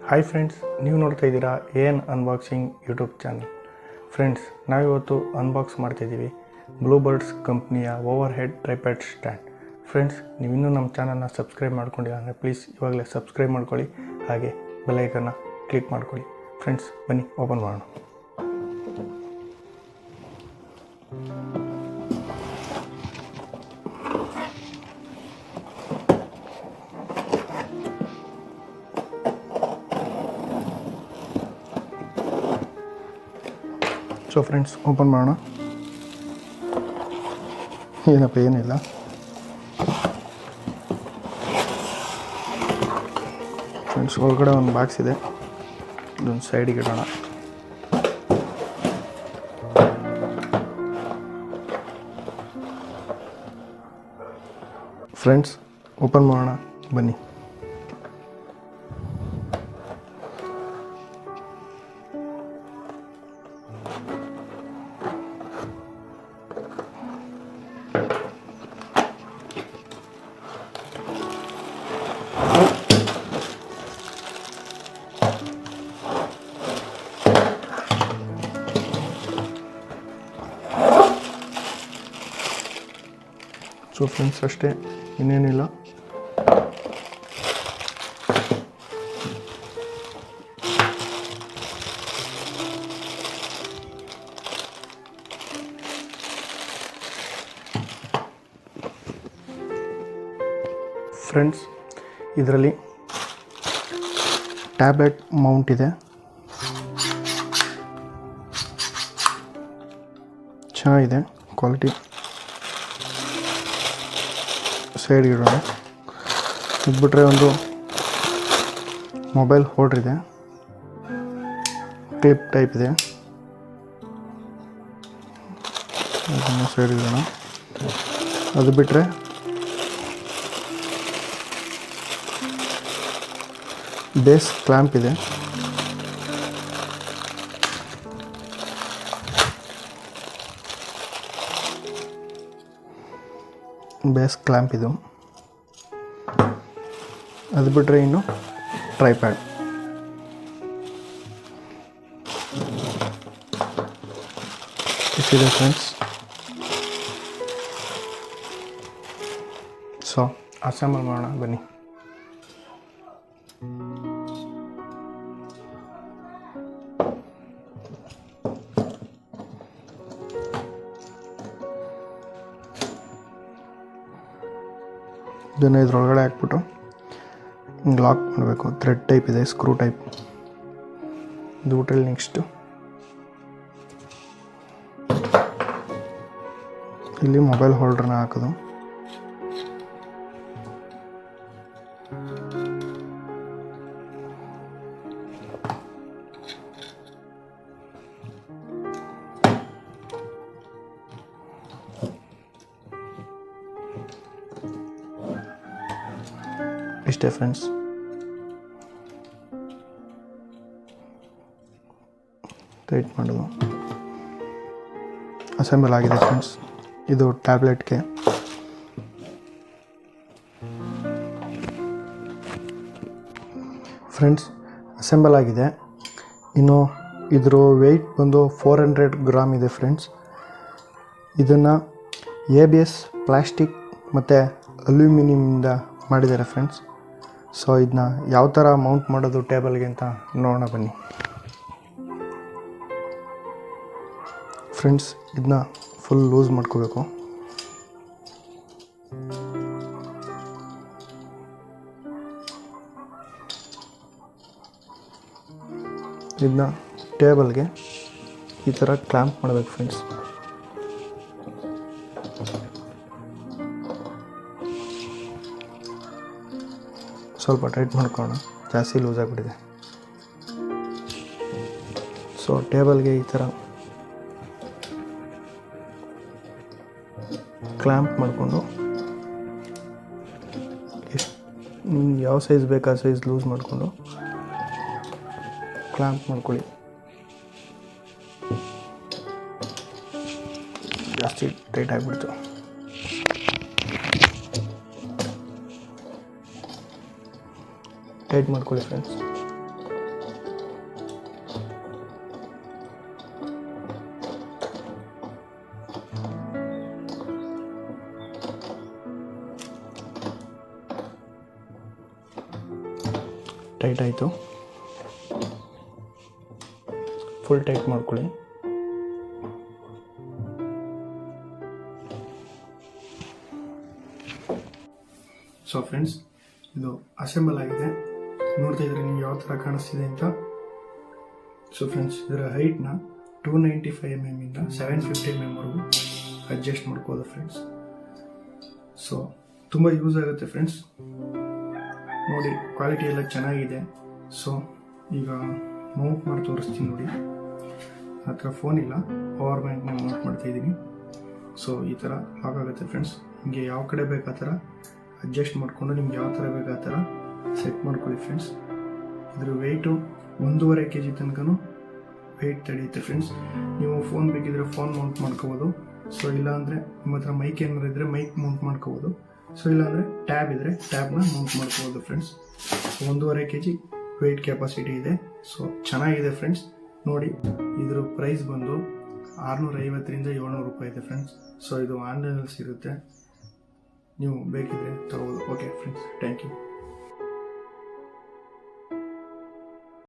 Hi friends, ನೀವು ನೋಡ್ತಾ ಇದ್ದೀರಾ AN unboxing YouTube channel. Friends, ನಾವಿವತ್ತು ಅನ್ಬಾಕ್ಸ್ ಮಾಡ್ತಾಯಿದ್ದೀವಿ ಬ್ಲೂಬರ್ಡ್ಸ್ ಕಂಪ್ನಿಯ overhead tripod stand. Friends, ನೀವು ಇನ್ನೂ ನಮ್ಮ ಚಾನಲ್ನ ಸಬ್ಸ್ಕ್ರೈಬ್ ಮಾಡ್ಕೊಂಡಿಲ್ಲ ಅಂದರೆ ಪ್ಲೀಸ್ ಇವಾಗಲೇ ಸಬ್ಸ್ಕ್ರೈಬ್ ಮಾಡ್ಕೊಳ್ಳಿ, ಹಾಗೆ ಬೆಲ್ ಐಕನ್ನ ಕ್ಲಿಕ್ ಮಾಡ್ಕೊಳ್ಳಿ. ಫ್ರೆಂಡ್ಸ್, ಬನ್ನಿ ಓಪನ್ ಮಾಡೋಣ. ಸೊ ಫ್ರೆಂಡ್ಸ್, ಓಪನ್ ಮಾಡೋಣ. ಏನಪ್ಪ, ಏನಿಲ್ಲ. ಫ್ರೆಂಡ್ಸ್, ಒಳಗಡೆ ಒಂದು ಬಾಕ್ಸ್ ಇದೆ, ಇದೊಂದು ಸೈಡಿಗೆ ಇಡೋಣ. ಫ್ರೆಂಡ್ಸ್, ಓಪನ್ ಮಾಡೋಣ, ಬನ್ನಿ. ಸೊ ಫ್ರೆಂಡ್ಸ್, ಅಷ್ಟೇ, ಇನ್ನೇನಿಲ್ಲ. ಫ್ರೆಂಡ್ಸ್, ಇದರಲ್ಲಿ ಟ್ಯಾಬ್ಲೆಟ್ ಮೌಂಟ್ ಇದೆ, ಚೆನ್ನಾಗಿದೆ ಕ್ವಾಲಿಟಿ. ಸೈಡ್ ಇಡೋಣ. ಇದ್ಬಿಟ್ರೆ ಒಂದು ಮೊಬೈಲ್ ಹೋಲ್ಡರ್ ಇದೆ, ಕ್ಲಿಪ್ ಟೈಪ್ ಇದೆ, ಅದನ್ನು ಸೈಡ್ ಇಡೋಣ. ಅದು ಬಿಟ್ಟರೆ ಬೇಸ್ ಕ್ಲ್ಯಾಂಪ್ ಇದೆ, ಬೇಸ್ ಕ್ಲ್ಯಾಂಪ್ ಇದು. ಅದು ಬಿಟ್ಟರೆ ಇನ್ನು ಟ್ರೈಪ್ಯಾಡ್. ಇಷ್ಟಿದೆ ಫ್ರೆಂಡ್ಸ್. ಸೊ ಅಸೆಂಬಲ್ ಮಾಡೋಣ, ಬನ್ನಿ. ಇದನ್ನು ಇದ್ರೊಳಗಡೆ ಹಾಕ್ಬಿಟ್ಟು ಹಿಂಗೆ ಲಾಕ್ ಮಾಡಬೇಕು. ಥ್ರೆಡ್ ಟೈಪ್ ಇದೆ, ಸ್ಕ್ರೂ ಟೈಪ್. ಇದು ಬಿಟ್ಟರೆ ನೆಕ್ಸ್ಟು ಇಲ್ಲಿ ಮೊಬೈಲ್ ಹೋಲ್ಡ್ರನ್ನ ಹಾಕೋದು. ಇಷ್ಟೇ ಫ್ರೆಂಡ್ಸ್. ಟೈಟ್ ಮಾಡೋದು. ಅಸೆಂಬಲ್ ಆಗಿದೆ ಫ್ರೆಂಡ್ಸ್. ಇದು ಟ್ಯಾಬ್ಲೆಟ್ಗೆ. ಫ್ರೆಂಡ್ಸ್, ಅಸೆಂಬಲ್ ಆಗಿದೆ. ಇನ್ನು ಇದ್ರ ವೆಯ್ಟ್ ಬಂದು 400 ಗ್ರಾಮ್ ಇದೆ ಫ್ರೆಂಡ್ಸ್. ಇದನ್ನು ABS ಪ್ಲಾಸ್ಟಿಕ್ ಮತ್ತು ಅಲ್ಯೂಮಿನಿಯಮಿಂದ ಮಾಡಿದ್ದಾರೆ ಫ್ರೆಂಡ್ಸ್. ಸೊ ಇದನ್ನ ಯಾವ ಥರ ಮೌಂಟ್ ಮಾಡೋದು ಟೇಬಲ್ಗೆ ಅಂತ ನೋಡೋಣ, ಬನ್ನಿ. ಫ್ರೆಂಡ್ಸ್, ಇದನ್ನ ಫುಲ್ ಲೂಸ್ ಮಾಡ್ಕೋಬೇಕು. ಇದನ್ನ ಟೇಬಲ್ಗೆ ಈ ಥರ ಕ್ಲ್ಯಾಂಪ್ ಮಾಡಬೇಕು ಫ್ರೆಂಡ್ಸ್. ಸ್ವಲ್ಪ ಟೈಟ್ ಮಾಡ್ಕೊಳ್ಳೋಣ, ಜಾಸ್ತಿ ಲೂಸ್ ಆಗಿಬಿಟ್ಟಿದೆ. ಸೊ ಟೇಬಲ್ಗೆ ಈ ಥರ ಕ್ಲ್ಯಾಂಪ್ ಮಾಡಿಕೊಂಡು ನಿಮ್ಗೆ ಯಾವ ಸೈಜ್ ಬೇಕು ಆ ಸೈಜ್ ಲೂಸ್ ಮಾಡಿಕೊಂಡು ಕ್ಲ್ಯಾಂಪ್ ಮಾಡ್ಕೊಳ್ಳಿ. ಜಾಸ್ತಿ ಟೈಟ್ ಆಗಿಬಿಡ್ತು. ಟೈಟ್ ಮಾಡ್ಕೊಳ್ಳಿ ಫ್ರೆಂಡ್ಸ್. ಟೈಟ್ ಆಯಿತು, ಫುಲ್ ಟೈಟ್ ಮಾಡ್ಕೊಳ್ಳಿ. ಸೊ ಫ್ರೆಂಡ್ಸ್, ಇದು ಅಸೆಂಬಲ್ ಆಗಿದೆ. ನೋಡ್ತಾ ಇದ್ರೆ ನೀವು ಯಾವ ಥರ ಕಾಣಿಸ್ತಿದೆ ಅಂತ. ಸೊ ಫ್ರೆಂಡ್ಸ್, ಇದರ ಹೈಟ್ನ 295 mm ಇಂದ 750 mm ವರೆಗೂ ಅಡ್ಜಸ್ಟ್ ಮಾಡ್ಕೋದು ಫ್ರೆಂಡ್ಸ್. ಸೊ ತುಂಬ ಯೂಸ್ ಆಗುತ್ತೆ ಫ್ರೆಂಡ್ಸ್. ನೋಡಿ, ಕ್ವಾಲಿಟಿ ಎಲ್ಲ ಚೆನ್ನಾಗಿದೆ. ಸೊ ಈಗ ಮೌಂಟ್ ಮಾಡಿ ತೋರಿಸ್ತೀನಿ ನೋಡಿ. ಹತ್ರ ಫೋನ್ ಇಲ್ಲ, ಪವರ್ ಬ್ಯಾಂಕ್ನ ಮೌಂಟ್ ಮಾಡ್ತಾ ಇದ್ದೀನಿ. ಸೊ ಈ ಥರ ಲಾಕ್ ಆಗುತ್ತೆ ಫ್ರೆಂಡ್ಸ್. ನಿಮಗೆ ಯಾವ ಕಡೆ ಬೇಕು ಆ ಥರ ಅಡ್ಜಸ್ಟ್ ಮಾಡಿಕೊಂಡು ನಿಮ್ಗೆ ಯಾವ ಥರ ಬೇಕು ಆ ಥರ ಸೆಟ್ ಮಾಡ್ಕೊಳ್ಳಿ ಫ್ರೆಂಡ್ಸ್. ಇದ್ರ ವೆಯ್ಟು 1.5 kg ತನಕನೂ ವೆಯ್ಟ್ ತಡೆಯುತ್ತೆ ಫ್ರೆಂಡ್ಸ್. ನೀವು ಫೋನ್ ಬೇಕಿದ್ರೆ ಫೋನ್ ಮೌಂಟ್ ಮಾಡ್ಕೋಬೋದು. ಸೊ ಇಲ್ಲಾಂದರೆ ನಿಮ್ಮ ಹತ್ರ ಮೈಕ್ ಏನಾರು ಇದ್ದರೆ ಮೈಕ್ ಮೌಂಟ್ ಮಾಡ್ಕೋಬೋದು. ಸೊ ಇಲ್ಲಾಂದರೆ ಟ್ಯಾಬ್ ಇದ್ದರೆ ಟ್ಯಾಬ್ನ ಮೌಂಟ್ ಮಾಡ್ಕೋಬೋದು ಫ್ರೆಂಡ್ಸ್. 1.5 kg ವೆಯ್ಟ್ ಕೆಪಾಸಿಟಿ ಇದೆ. ಸೊ ಚೆನ್ನಾಗಿದೆ ಫ್ರೆಂಡ್ಸ್. ನೋಡಿ, ಇದ್ರ ಪ್ರೈಸ್ ಬಂದು 650 ರಿಂದ 700 ರೂಪಾಯಿ ಇದೆ ಫ್ರೆಂಡ್ಸ್. ಸೊ ಇದು ಆನ್ಲೈನಲ್ಲಿ ಸಿಗುತ್ತೆ, ನೀವು ಬೇಕಿದ್ರೆ ತಗೋಬೋದು. Okay friends, thank you.